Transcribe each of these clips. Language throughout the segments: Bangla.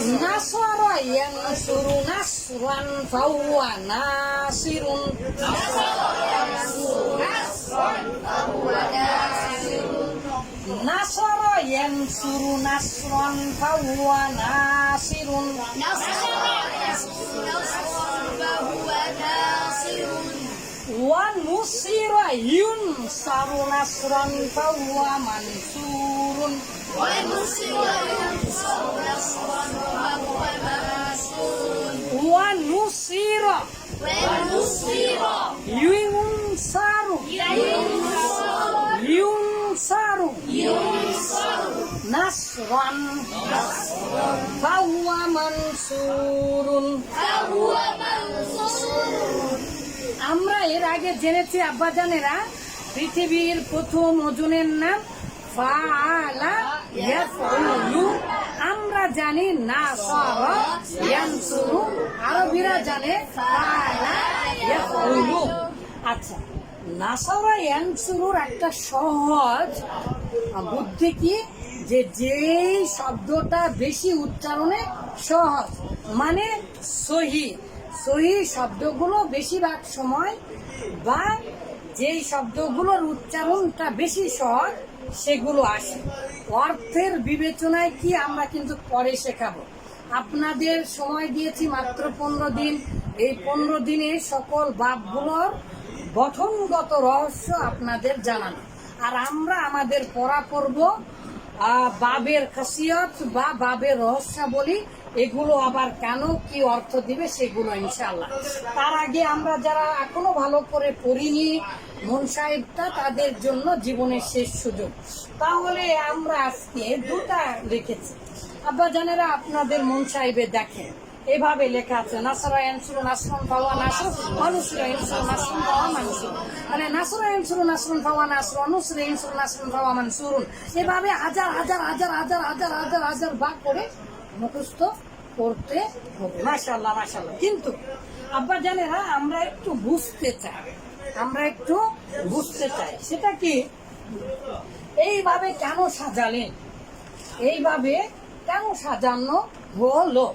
Nasara yansuru nasran fahuwa nasirun. Nasara yansuru nasran fahuwa nasirun. Wa nusira yunsaru nasran fahuwa mansurun. Wa nusira yunsaru nasran fahuwa mansurun. আমরা এর আগে জেনেছি আব্বাজানেরা পৃথিবীর প্রথম ওজনের নাম ফাআলা ইয়াফউলু। আমরা জানি নাসারা ইয়ানসুরু, আরবিরা জানে ফাআলা ইয়াফউলু। আচ্ছা, নাসারা ইয়ানসুরুর একটা সহজ বুদ্ধি কি, যে যেই শব্দটা বেশি উচ্চারণে সহজ, মানে সহি শব্দগুলো বেশিরভাগ সময়, বা যেই শব্দগুলোর উচ্চারণটা বেশি সহজ সেগুলো আসে। অর্থের বিবেচনায় কি আমরা কিন্তু পরে শেখাবো। আপনাদের সময় দিয়েছি মাত্র 15 দিন। এই 15 দিনে সকল বাবগুলোর গঠনগত রহস্য আপনাদের জানানো, আর আমরা আমাদের পড়া পড়ব বাবের খাসিয়ত বা বাবের রহস্যাবলী, এগুলো আবার কেন কি অর্থ দিবে সেগুলো ইনশাআল্লাহ। তার আগে আমরা যারা এখনো ভালো করে পড়িনি মন সাহেবটা, তাদের জন্য জীবনের শেষ সুযোগ। তাহলে আমরা আজকে দুটা লিখেছি আব্বাজানেরা, আপনাদের মন সাহেবে দেখেন এভাবে লেখা আছে নাসরা ইয়ানসুরু নাসরান ফাওয়া নাসর ওয়া নুসরা ইয়ানসুরু নাসরান ফাওয়া মানসুর। মানে নাসরা ইয়ানসুরু নাসরান ফাওয়া নাসর ওয়া নুসরা ইয়ানসুরু নাসরান ফাওয়া মানসুরুন। এভাবে হাজার হাজার হাজার হাজার হাজার হাজার হাজার ভাগ করে মুখস্থ করতে হবে। মাশাআল্লাহ মাশাআল্লাহ। কিন্তু আব্বাজানেরা আমরা একটু বুঝতে চাই, সেটা কি, এইভাবে কেন সাজালেন, এইভাবে কেন সাজানো হলো।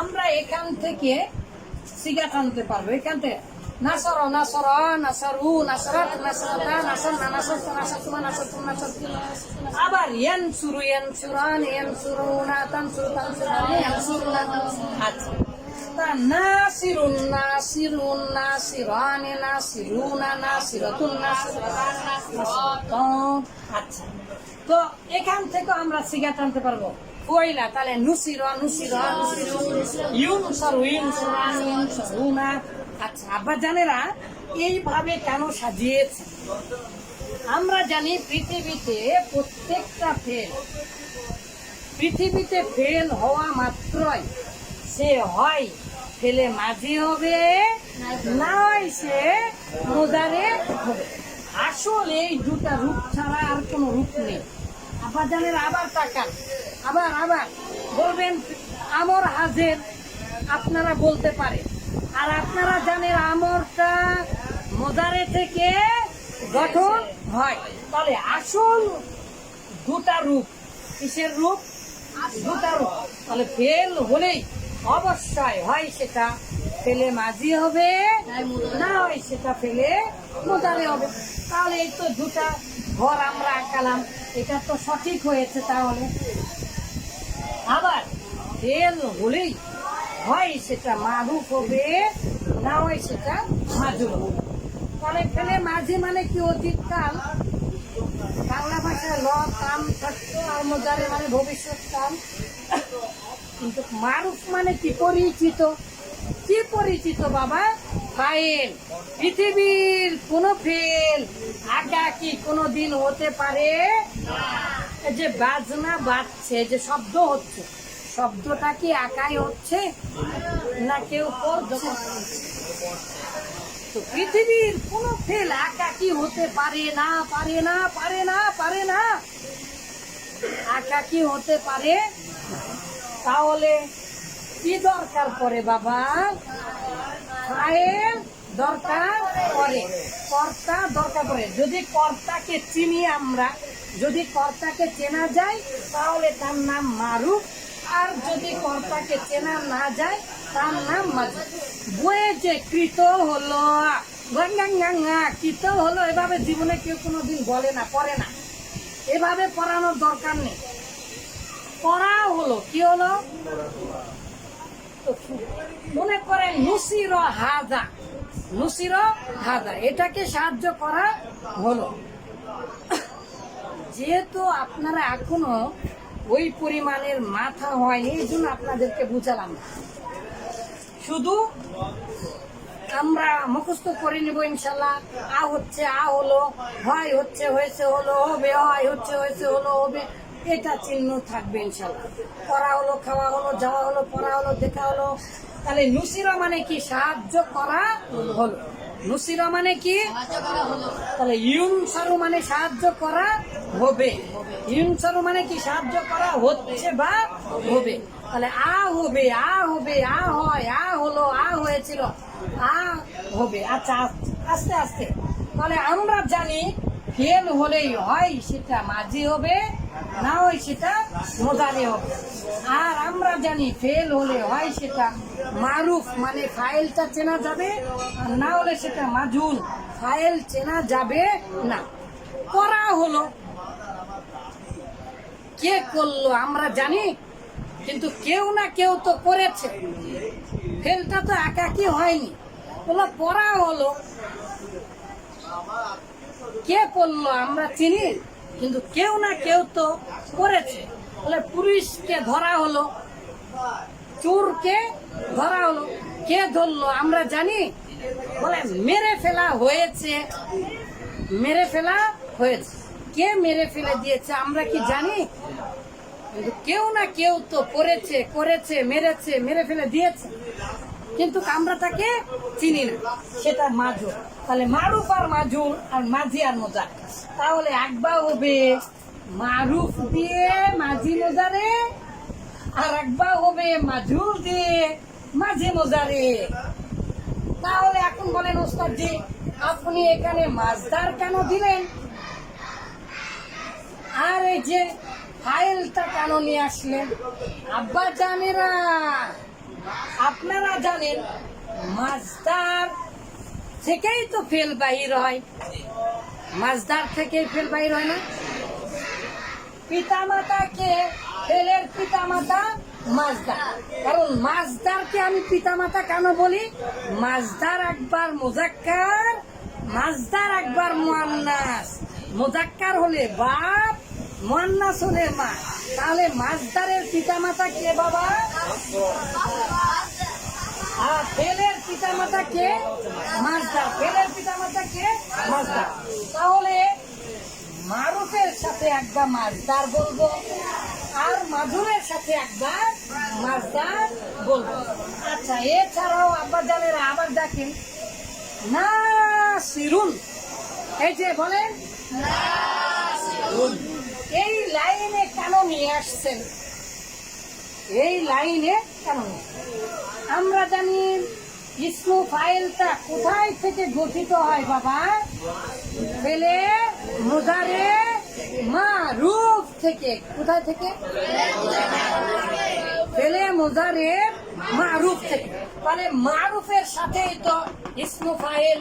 আমরা এখান থেকে সিগা টানতে পারবো। এখান থেকে নাসর নাসর নাসরু নাসরাত নাসরাতা নাসরনা নাসরতু নাসরতুমা নাসরতুম নাসরতুম। আবার ইয়ানসুরু ইয়ানসুরান ইয়ানসুরুনা তানসুরু তানসুরান ইয়ানসুরুনা। আচ্ছা, তা নাসিরুন নাসিরুন নাসিরানি নাসিরুনা নাসিরাতুন নাসিরাতুন। আচ্ছা, তো এখান থেকে আমরা সিগা টানতে পারবো। কইলা তাহলে নুসিরা নুসিরা ইউনসারু ইউনসারান ইউনসারুনা। আচ্ছা, আব্বাজানেরা এইভাবে কেন সাজিয়েছে। আমরা জানি পৃথিবীতে প্রত্যেকটা পৃথিবীতে ফেল হওয়া মাত্রই সে হয় ফেলে মাঝি হবে, না হয় সে মুদারে হবে। আসলে এই দুটা রূপ ছাড়া আর কোনো রূপ নেই। আব্বাজানেরা আবার তাকান, আবার বলবেন আমর হাজের, আপনারা বলতে পারেন। আর আপনারা জানেন আমরটা মোদারে থেকে গঠন হয়। তাহলে আসল দুটা রূপ, কিসের রূপ? দুটা রূপ। তাহলে ফেল হলেই অবশ্যই হয় সেটা ফেলে মাঝি হবে, না হয় সেটা ফেলে মোদারে হবে। তাহলে এই তো দুটা ঘর আমরা আঁকালাম, এটা তো সঠিক হয়েছে। তাহলে আবার ফেল হলেই হয় সেটা মারুফ হবে, না হয় সেটা মাজুর হবে। তাহলে ফেলে মাঝি মানে কি অতীতকাল, বাংলা ভাষায় ল কাম থাকতো, আর মোজারে মানে ভবিষ্যৎকাল। কিন্তু মারুফ মানে কি? পরিচিত। কি পরিচিত বাবা? ফাইল। পৃথিবীর কোন ফেল একাকী কোনদিন হতে পারে। যে বাজনা বাজছে, যে শব্দ হচ্ছে, শব্দটা কি একাই হচ্ছে না কেউ করছে? তো পৃথিবীর কোন ফেল একাকী হতে পারে না, পারে না, পারে না, পারে না, একাকী হতে পারে। তাহলে কি দরকার পড়ে বাবা? ফাইল দরকার পড়ে, কর্তা দরকার পড়ে। যদি কর্তাকে চিনি আমরা, যদি কর্তাকে চেনা যায়, তাহলে তার নাম মারুফ, আর যদি কর্তাকে চেনা না যায় তার নাম মাজুর। বইয়ে যে কৃত হলো কৃত হলো এভাবে জীবনে কেউ কোনোদিন বলে না, পড়ে না, এভাবে পড়ানোর দরকার নেই। পড়া হলো কি হলো, মনে করেন নুসির হাজা, নুসির হাজা, এটাকে সাহায্য করা হলো। যেহেতু আপনারা এখনো ওই পরিমাণের মাথা হয়নি, এই জন্য আপনাদেরকে বুঝালাম না। শুধু আমরা মুখস্থ করে নিব ইনশাল্লাহ। আ হচ্ছে আ হলো, হয় হচ্ছে হয়েছে হলো, হবে হয় হচ্ছে হয়েছে হলো, হবে, এটা চিহ্ন থাকবে ইনশাল্লাহ। পড়া হলো, খাওয়া হলো, যাওয়া হলো, পড়া হলো, দেখা হলো। তাহলে নুসিরা মানে কি, সাহায্য করা হলো। নুসিরা মানে কি, তাহলে ইউনসারু মানে সাহায্য করা হবে। ইউনসারু মানে কি, সাহায্য করা হচ্ছে বা হবে। তাহলে আ হবে, আ হবে, আ হয়, আ হলো, আ হয়েছিল, আ হবে। আচ্ছা, আস্তে আস্তে। তাহলে আমরা জানি ফেল হলেই হয় সেটা মাঝি হবে, না হয় সেটা মোজারে হবে। আর আমরা জানি ফেল হলে হয় সেটা মারুফ মানে ফাইলটা চেনা যাবে, আর না হলে সেটা মাজুল, ফাইল চেনা যাবে না। করা হলো, কে করলো আমরা জানি, কিন্তু কেউ না কেউ তো করেছে। ফেলটা তো একাকি হয়নি, বলো পড়া হলো, কে করলো আমরা চিনি, কিন্তু কেউ না কেউ তো করেছে। বলে পুলিশকে ধরা হলো, চোরকে ধরা হলো, কে ধরলো আমরা জানি, বলে মেরে ফেলা হয়েছে, মেরে ফেলা হয়েছে, কে মেরে ফেলে দিয়েছে আমরা কি জানি, কিন্তু কেউ না কেউ তো করেছে, করেছে, মেরেছে, মেরে ফেলে দিয়েছে, কিন্তু আমরা তাকে চিনি না, সেটা মাজুর। তাহলে মারুফ আর মাজুর, আর মাঝি আর মোজা। তাহলে একবা হবে মারুফ দিয়ে মাঝি মোজারে, আর একবা হবে মাজুর দিয়ে মাঝি মোজারে। তাহলে এখন বলেন ওস্তাদজি, আপনি এখানে মাজদার কেন দিলেন, আর এই যে ফাইলটা কেন নিয়ে আসলেন? আব্বা জানেরা, আপনারা জানেন মাজদার থেকেই তো ফেল বাহির হয়, মাজদার থেকেই ফেল বাহির হয় না? পিতামাতাকে, ফেলের পিতামাতা মাজদার। কারণ মাজদারকে আমি পিতামাতা কেন বলি, মাজদার একবার মুজাক্কার, মাজদার একবার মুয়ান্নাস। মুজাক্কার হলে বাপ, মুয়ান্নাস হলে মা। তাহলে মাজদারের পিতামাতা কে বাবা, আর ফেলের পিতামাতা কে মাজদার, ফেলের পিতামাতা কে মাজদার। তাহলে মারুফের সাথে একবার মাজদার বলবো, আর মাজুরের সাথে একবার মাজদার বলবো। আচ্ছা, এছাড়াও আব্বা জানেরা আবার দেখেন নাসিরুন, এই যে বলেন এই লাইনে কেন নিয়ে আসছেন, এই লাইনে কেন নিয়ে আসছেন? আমরা জানি ইসমু ফাইলটা কোথায় থেকে গঠিত হয় বাবা, ফেলে মুজারে মারুফ থেকে। কোথায় থেকে? ফেলে মুজারে মারুফ থেকে। মানে মারুফের সাথেই তো ইসমু ফাইল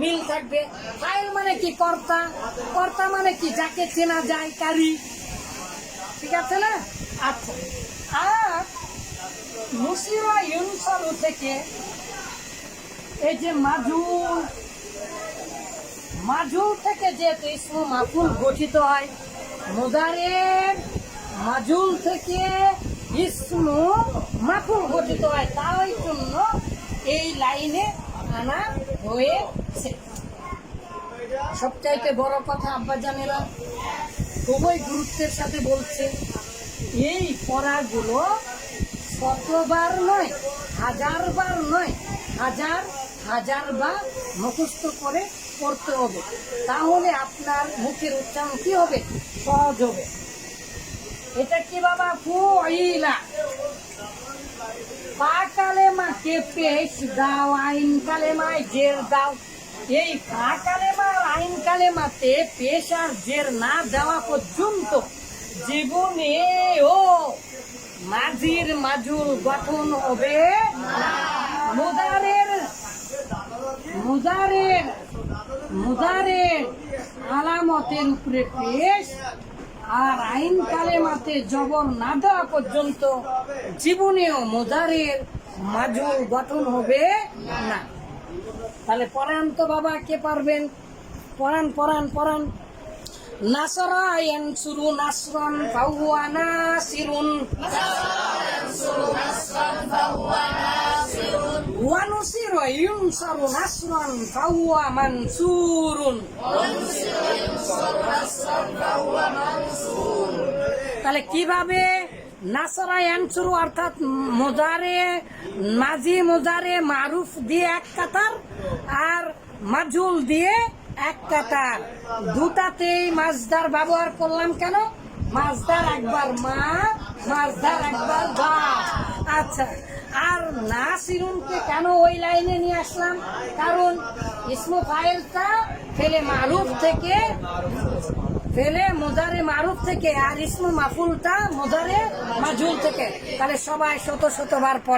মিল থাকবে। ফাইল মানে কি, কর্তা, কর্তা মানে কি যাকে চেনা যায়, কারি, ঠিক আছে না? আচ্ছা, আর নুসিরা ইউনসারু থেকে এই যে মাজুল, মাজুল থেকে যেহেতু ইসমু মাফুল গঠিত হয়, মুজারের মাজুল থেকে ইসমু মাফুল গঠিত হয়, তাই জন্য এই লাইনে আনা হয়েছে। সবচাইতে বড় কথা আব্বাজানেরা খুবই গুরুত্বের সাথে বলছে, এই পড়াগুলো শতবার নয়, হাজারবার নয়, হাজার হাজার বার মুখস্থ করে পড়তে হবে। তাহলে আপনার মুখের উচ্চারণ কি হবে, সহজ হবে। এটা কি বাবা, ফুইলা, পা কালেমাকে পেশ দাও, আইন কালেমায় জের দাও। এই পা কালেমা আর আইন কালেমাতে পেশ আর জের না দেওয়া পর্যন্ত জীবনেও মাঝির মাজুল গঠন হবে মুদারের মুদারের মুদারের আলামতের উপরে পেশ আর আইন কালেমাতে জবর না দেওয়া পর্যন্ত জীবনেও মুদারের মাজুল গঠন হবে না। তাহলে পড়ান তো বাবা, কে পারবেন? পড়ান পড়ান পড়ান। নাসরা ইয়ানসুরু নাসরান ফাহুয়া নাসিরুন ওয়া নুসিরা ইউনসারু নাসরান ফাহুয়া মানসুরুন। তাহলে কিভাবে নাসরা ইয়ানসুরু অর্থাৎ মুজারে মাজি মুজারে মারুফ দিয়ে এক কাতার আর মাজুল দিয়ে এক কাতার, দুটাতেই মাজদার ব্যবহার করলাম কেন? মাজদার একবার মা, মাজদার একবার বা। আচ্ছা, আর নাসিরুনকে কেন ওই লাইনে নিয়ে আসলাম? কারণ ইসমু ফাইলটা ফেলে মারুফ থেকে, ফেলে মুজারে মারুফ থেকে, আর ইসমু মাফুলটা মুজারে মাজুল থেকে। তাহলে সবাই শত শতবার পড়ে।